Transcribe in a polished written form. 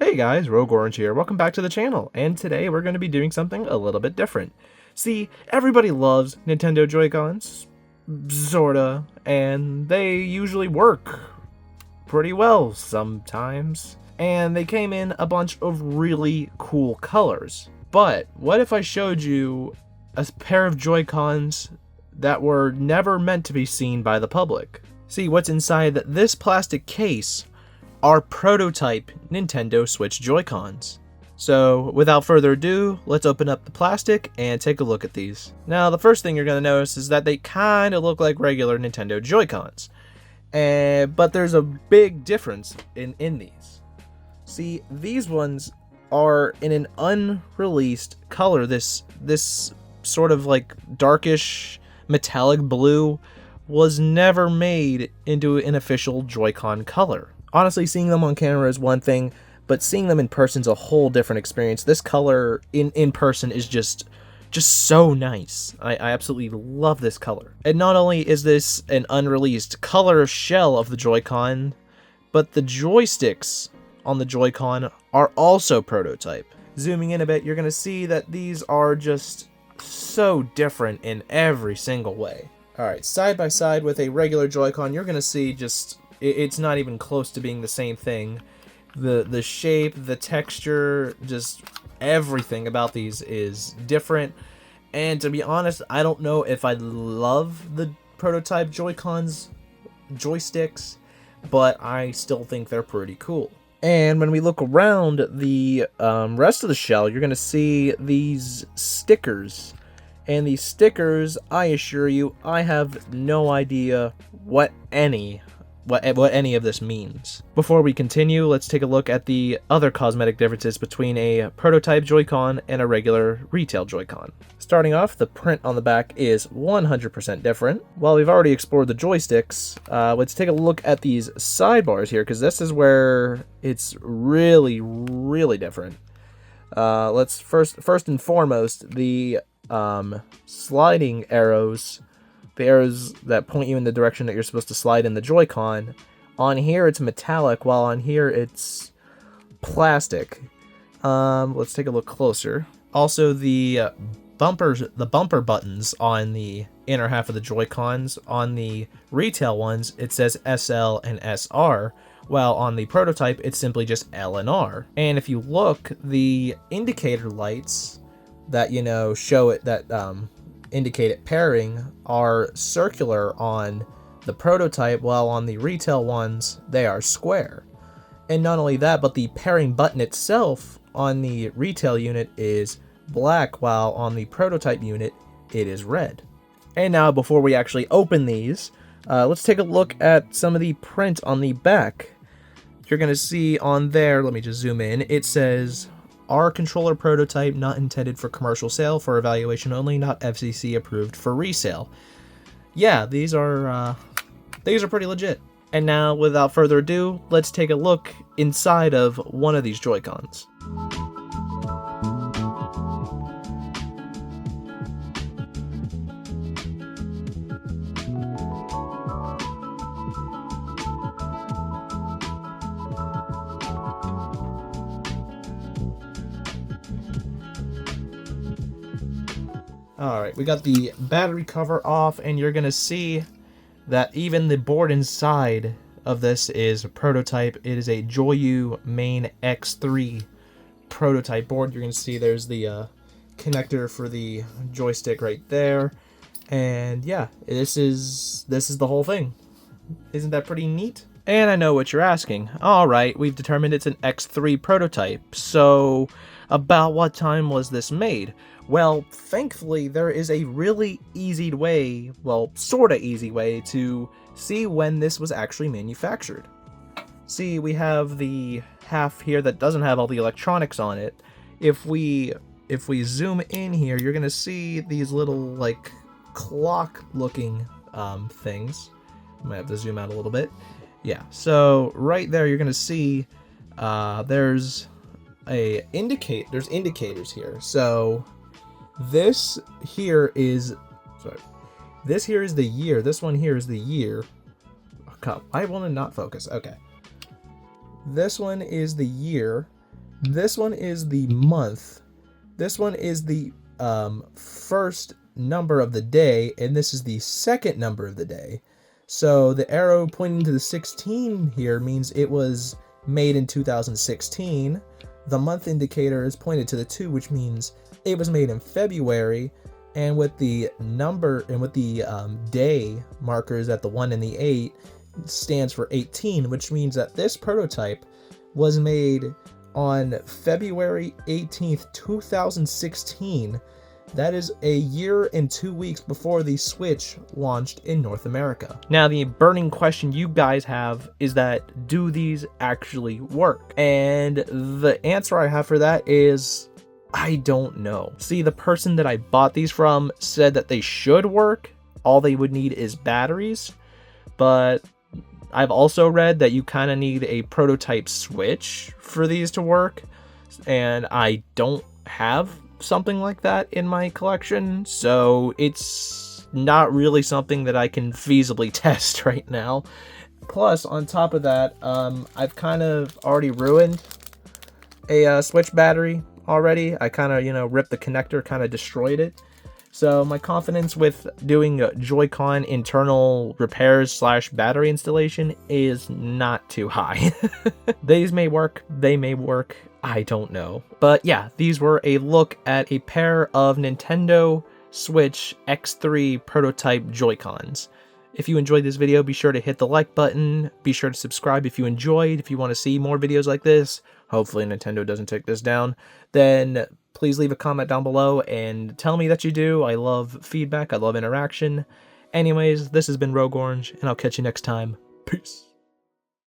Hey guys, Rogue Orange here. Welcome back to the channel, and today we're going to be doing something a little bit different. See, everybody loves Nintendo Joy-Cons, sorta, and they usually work pretty well sometimes. And they came in a bunch of really cool colors. But what if I showed you a pair of Joy-Cons that were never meant to be seen by the public? See, what's inside this plastic case are prototype Nintendo Switch Joy-Cons. So without further ado, let's open up the plastic and take a look at these. Now the first thing you're going to notice is that they kind of look like regular Nintendo Joy-Cons. But there's a big difference in these. See, these ones are in an unreleased color. This sort of like darkish metallic blue was never made into an official Joy-Con color. Honestly, seeing them on camera is one thing, but seeing them in person is a whole different experience. This color in person is just so nice. I absolutely love this color. And not only is this an unreleased color shell of the Joy-Con, but the joysticks on the Joy-Con are also prototype. Zooming in a bit, you're going to see that these are just so different in every single way. Alright, side by side with a regular Joy-Con, you're going to see just... it's not even close to being the same thing. The shape, the texture, just everything about these is different. And to be honest, I don't know if I love the prototype Joy-Cons joysticks, but I still think they're pretty cool. And when we look around the rest of the shell, you're going to see these stickers. And these stickers, I assure you, I have no idea what any of this means. Before we continue, let's take a look at the other cosmetic differences between a prototype Joy-Con and a regular retail Joy-Con. Starting off, the print on the back is 100% different. While we've already explored the joysticks, let's take a look at these sidebars here, because this is where it's really different. Let's first and foremost, the sliding arrows, the arrows that point you in the direction that you're supposed to slide in the Joy-Con. On here it's metallic, while on here it's plastic. Let's take a look closer. Also, the bumper buttons on the inner half of the Joy-Cons, on the retail ones it says SL and SR, while on the prototype it's simply just L and R. And if you look, the indicator lights that, you know, show it that indicate it pairing are circular on the prototype, while on the retail ones they are square. And not only that, but the pairing button itself on the retail unit is black, while on the prototype unit it is red. And now, before we actually open these, let's take a look at some of the print on the back. You're gonna see on there, let me just zoom in, it says our controller prototype not intended for commercial sale, for evaluation only, not FCC approved for resale. Yeah, these are pretty legit. And now, without further ado, let's take a look inside of one of these Joy-Cons. Alright, we got the battery cover off, and you're going to see that even the board inside of this is a prototype. It is a Joyu Main X3 prototype board. You're going to see there's the connector for the joystick right there. And yeah, this is the whole thing. Isn't that pretty neat? And I know what you're asking. Alright, we've determined it's an X3 prototype, so about what time was this made? Well, thankfully, there is a really easy way, well, sorta easy way, to see when this was actually manufactured. See, we have the half here that doesn't have all the electronics on it. If we zoom in here, you're gonna see these little, like, clock-looking things. I might have to zoom out a little bit. Yeah, so right there, you're gonna see there's indicators here. So this here is the year. This one here is the year. Oh, God, I want to not focus. Okay. This one is the year, This one is the month. This one is the first number of the day, and this is the second number of the day. So the arrow pointing to the 16 here means it was made in 2016. The month indicator is pointed to the 2, which means it was made in February. And with the number and with the day markers at the 1 and the 8 stands for 18, which means that this prototype was made on February 18th, 2016. That is a year and 2 weeks before the Switch launched in North America. Now, the burning question you guys have is that, do these actually work? And the answer I have for that is, I don't know. See, the person that I bought these from said that they should work. All they would need is batteries. But I've also read that you kind of need a prototype Switch for these to work. And I don't have something like that in my collection, so it's not really something that I can feasibly test right now. Plus, on top of that, I've kind of already ruined a Switch battery already. I kind of, ripped the connector, kind of destroyed it. So my confidence with doing Joy-Con internal repairs / battery installation is not too high. These may work, they may work, I don't know. But yeah, these were a look at a pair of Nintendo Switch X3 prototype Joy-Cons. If you enjoyed this video, be sure to hit the like button. Be sure to subscribe if you enjoyed. If you want to see more videos like this, hopefully Nintendo doesn't take this down, then please leave a comment down below and tell me that you do. I love feedback. I love interaction. Anyways, this has been Rogue Orange, and I'll catch you next time. Peace.